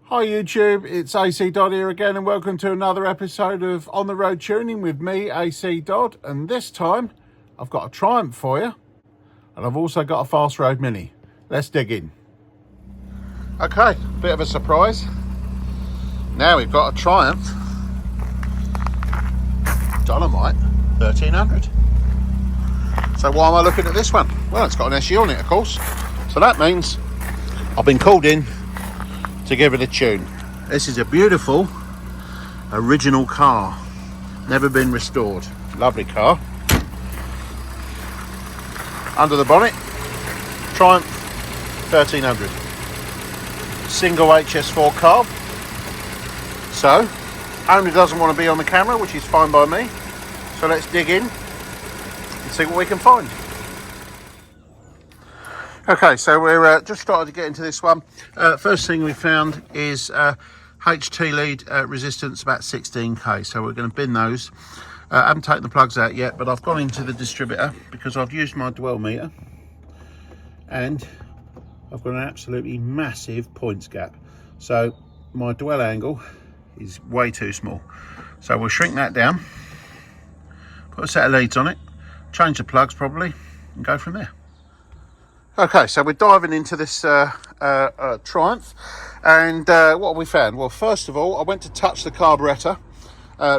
Hi YouTube, it's ACDodd here again and welcome to another episode of On the Road Tuning with me, ACDodd, and this time I've got a Triumph for you and I've also got a Fast Road Mini. Let's dig in. Okay, bit of a surprise. Now we've got a Triumph Dolomite 1300. So why am I looking at this one? Well, it's got an SE on it, of course. So that means I've been called in to give it a tune. This is a beautiful original car, never been restored. Lovely car. Under the bonnet, Triumph 1300, single HS4 carb. So owner doesn't want to be on the camera, which is fine by me, so let's dig in and see what we can find. Okay, so we're just started to get into this one. First thing we found is HT lead resistance about 16k, so we're going to bin those. I haven't taken the plugs out yet, but I've gone into the distributor because I've used my dwell meter and I've got an absolutely massive points gap. So my dwell angle is way too small. So we'll shrink that down, put a set of leads on it, change the plugs probably, and go from there. Okay, so we're diving into this Triumph, and what have we found? Well, first of all, I went to touch the carburettor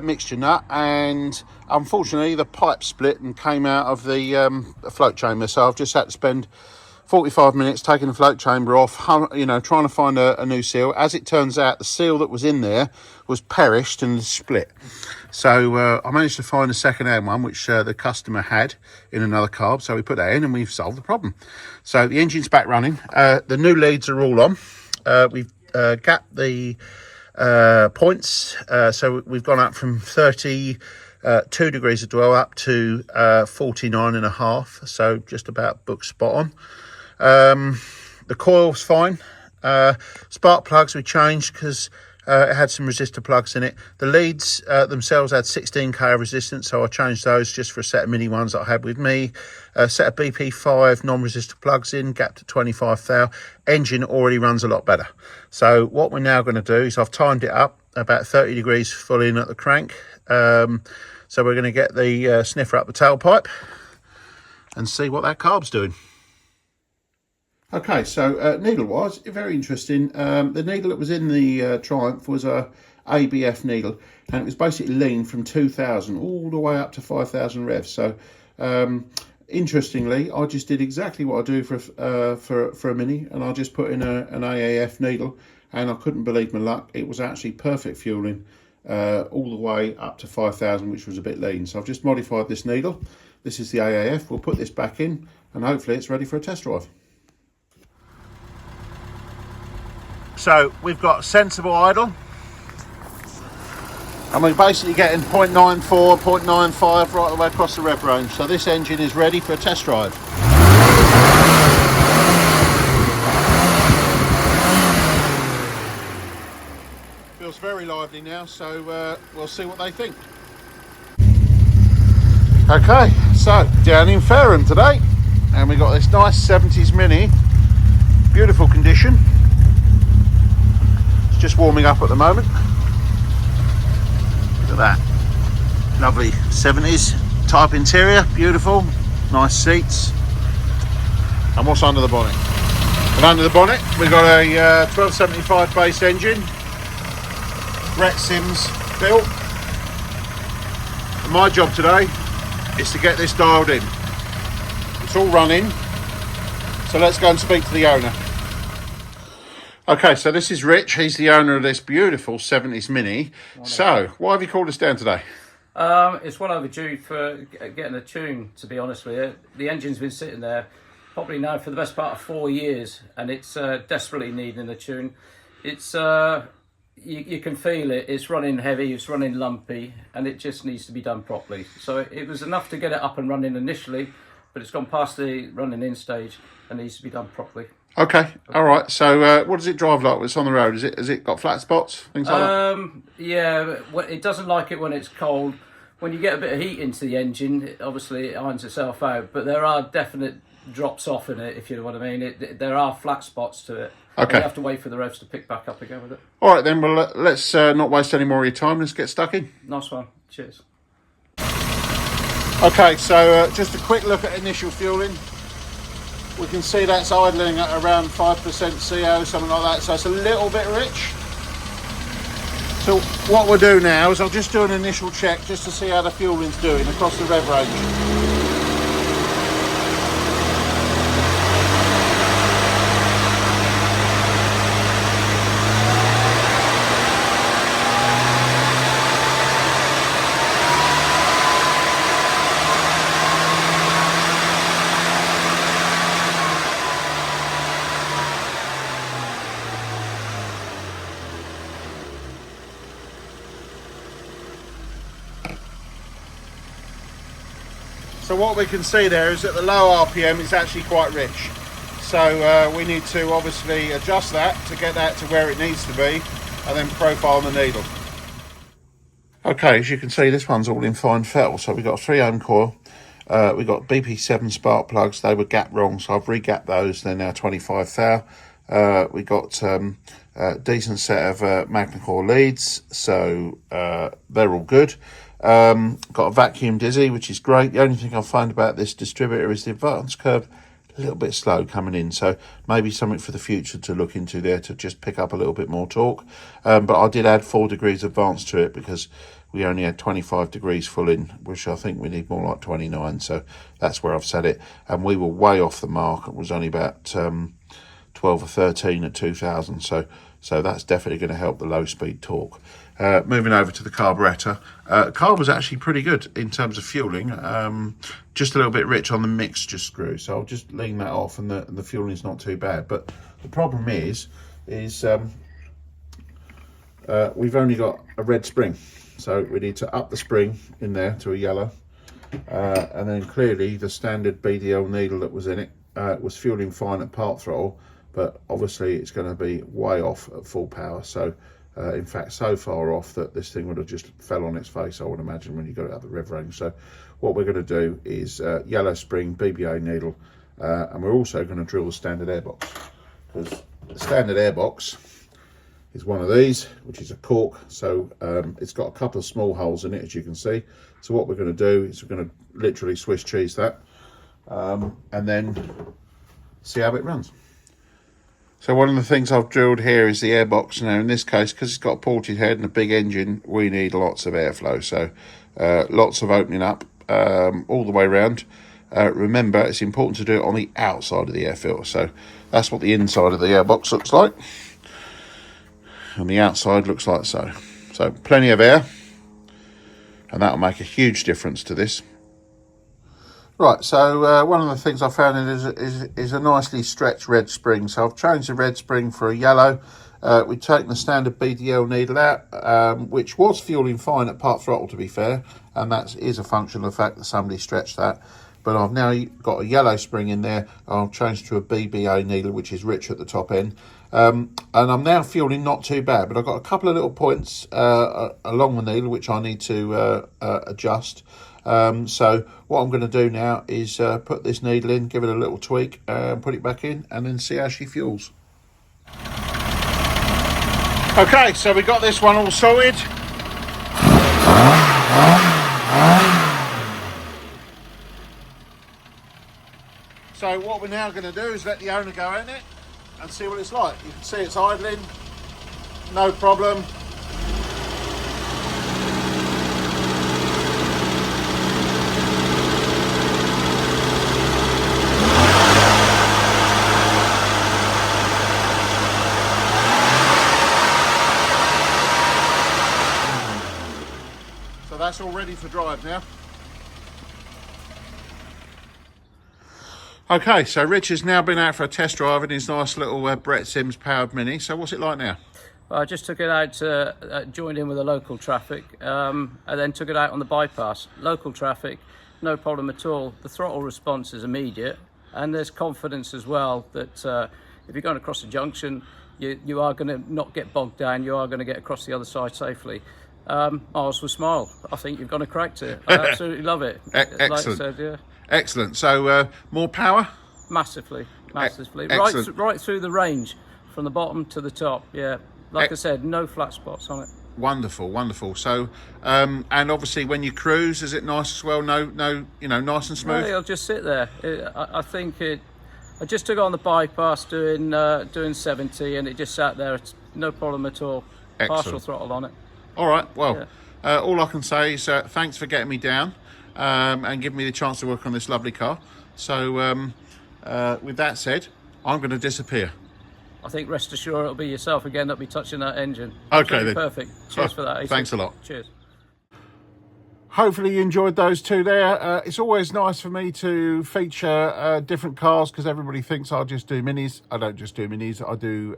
mixture nut, and unfortunately the pipe split and came out of the float chamber, so I've just had to spend 45 minutes taking the float chamber off, you know, trying to find a new seal. As it turns out, the seal that was in there was perished and split. So I managed to find a second-hand one, which the customer had in another carb. So we put that in and we've solved the problem. So the engine's back running. The new leads are all on. We've gapped the points. So we've gone up from 32 degrees of dwell up to 49.5. So just about book spot on. The coil's fine. Spark plugs we changed because it had some resistor plugs in it. The leads themselves had 16k resistance, so I changed those just for a set of mini ones that I had with me. A set of BP5 non-resistor plugs in, gapped at 25 thou. Engine already runs a lot better. So what we're now going to do is I've timed it up about 30 degrees full in at the crank. So we're going to get the sniffer up the tailpipe and see what that carb's doing. Okay, so needle-wise, very interesting. The needle that was in the Triumph was a ABF needle, and it was basically lean from 2,000 all the way up to 5,000 revs. So, interestingly, I just did exactly what I do for a Mini, and I just put in an AAF needle, and I couldn't believe my luck. It was actually perfect fueling all the way up to 5,000, which was a bit lean. So I've just modified this needle. This is the AAF. We'll put this back in, and hopefully it's ready for a test drive. So we've got sensible idle, and we're basically getting 0.94, 0.95 right the way across the rev range. So this engine is ready for a test drive. Feels very lively now, so we'll see what they think. Okay, so down in Fareham today, and we got this nice 70s Mini, beautiful condition. Just warming up at the moment. Look at that, lovely 70s type interior, beautiful, nice seats. And what's under the bonnet? And under the bonnet we've got a 1275 base engine, Brett Sims built. And my job today is to get this dialed in. It's all running, so let's go and speak to the owner. Okay, so this is Rich. He's the owner of this beautiful 70s Mini. So, why have you called us down today? It's well overdue for getting a tune, to be honest with you. The engine's been sitting there probably now for the best part of 4 years, and it's desperately needing a tune. It's you can feel it. It's running heavy, it's running lumpy, and it just needs to be done properly. So it was enough to get it up and running initially, but it's gone past the running in stage and needs to be done properly. Okay, all right. So, what does it drive like when it's on the road? Has it got flat spots, things like that? Yeah, it doesn't like it when it's cold. When you get a bit of heat into the engine, obviously it irons itself out. But there are definite drops off in it, if you know what I mean. There are flat spots to it. Okay. We have to wait for the revs to pick back up again with it. All right, then. Well, let's not waste any more of your time. Let's get stuck in. Nice one. Cheers. Okay, so just a quick look at initial fueling. We can see that's idling at around 5% CO, something like that. So it's a little bit rich. So what we'll do now is I'll just do an initial check just to see how the fueling's doing across the rev range. So what we can see there is that the low RPM is actually quite rich. So we need to obviously adjust that to get that to where it needs to be and then profile the needle. Okay, as you can see, this one's all in fine fettle. So we've got a 3 ohm coil. We've got BP7 spark plugs. They were gap wrong, so I've re-gapped those. They're now 25 thou. We got a decent set of Magna Core leads, so they're all good. Got a vacuum dizzy, which is great. The only thing I find about this distributor is the advance curve a little bit slow coming in, so maybe something for the future to look into there to just pick up a little bit more torque. But I did add 4 degrees advance to it because we only had 25 degrees full in, which I think we need more like 29, so that's where I've set it. And we were way off the mark. It was only about 12 or 13 at 2000, so that's definitely going to help the low speed torque. Moving over to the carburettor, carb was actually pretty good in terms of fueling, just a little bit rich on the mixture screw, so I'll just lean that off, and the fueling is not too bad. But the problem is we've only got a red spring, so we need to up the spring in there to a yellow, and then clearly the standard BDL needle that was in it was fueling fine at part throttle, but obviously it's going to be way off at full power. So in fact, so far off that this thing would have just fell on its face, I would imagine, when you got it up the rev range. So what we're going to do is yellow spring, BBA needle, and we're also going to drill the standard airbox, because the standard airbox is one of these, which is a cork. So it's got a couple of small holes in it, as you can see. So what we're going to do is we're going to literally Swiss cheese that, and then see how it runs. So one of the things I've drilled here is the airbox. Now in this case, because it's got a ported head and a big engine, we need lots of airflow. So lots of opening up all the way around. Remember, it's important to do it on the outside of the air filter. So that's what the inside of the airbox looks like. And the outside looks like so. So plenty of air. And that'll make a huge difference to this. Right, so one of the things I found is a nicely stretched red spring. So I've changed the red spring for a yellow. We've taken the standard BDL needle out, which was fueling fine at part throttle, to be fair, and that is a function of the fact that somebody stretched that. But I've now got a yellow spring in there. I've changed to a BBA needle, which is rich at the top end. And I'm now fueling not too bad, but I've got a couple of little points along the needle which I need to adjust. So what I'm going to do now is put this needle in, give it a little tweak, put it back in, and then see how she fuels. Okay, so we got this one all sorted. So what we're now going to do is let the owner go in it and see what it's like. You can see it's idling, no problem. So that's all ready for drive now. Okay, so Rich has now been out for a test drive in his nice little Brett Sims powered Mini. So what's it like now? Well, I just took it out, joined in with the local traffic, and then took it out on the bypass. Local traffic, no problem at all. The throttle response is immediate, and there's confidence as well that if you're going across a junction, you are going to not get bogged down, you are going to get across the other side safely. Miles with smile. I think you've gone and cracked it. I absolutely love it. Excellent. Like I said, yeah. Excellent. So more power? Massively. Excellent. Right through the range. from the bottom to the top. Yeah, like I said, no flat spots on it. Wonderful, wonderful. So, and obviously when you cruise, is it nice as well? No, you know, nice and smooth. No, it'll just sit there. I think it. I just took it on the bypass doing 70, and it just sat there. It's no problem at all. Excellent. Partial throttle on it. All right. Well, all I can say is thanks for getting me down and giving me the chance to work on this lovely car. So, with that said, I'm going to disappear. I think rest assured it'll be yourself again that'll be touching that engine. Okay, then. Perfect. Cheers for that, AC. Thanks a lot. Cheers. Hopefully you enjoyed those two there. It's always nice for me to feature different cars because everybody thinks I just do minis. I don't just do minis. I do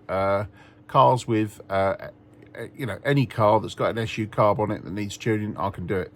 cars with, you know, any car that's got an SU carb on it that needs tuning, I can do it.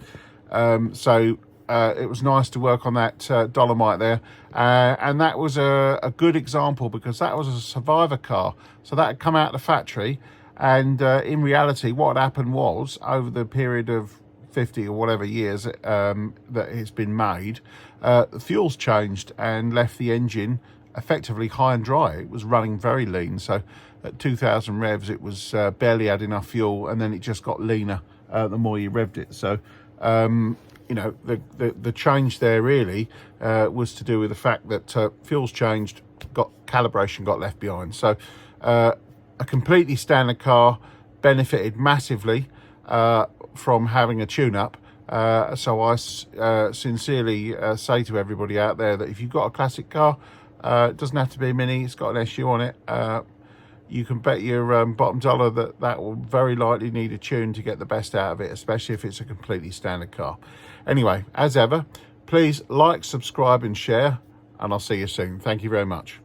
So it was nice to work on that Dolomite there. And that was a good example because that was a survivor car. So that had come out of the factory. And in reality, what happened was over the period of 50 or whatever years that it's been made, the fuel's changed and left the engine effectively high and dry. It was running very lean. So at 2,000 revs, it was barely had enough fuel, and then it just got leaner the more you revved it. So, you know, the change there really was to do with the fact that fuel's changed, calibration got left behind. So a completely standard car benefited massively from having a tune-up. So I sincerely say to everybody out there that if you've got a classic car, it doesn't have to be a mini, it's got an SU on it, you can bet your bottom dollar that will very likely need a tune to get the best out of it, especially if it's a completely standard car. Anyway, as ever, please like, subscribe and share, and I'll see you soon. Thank you very much.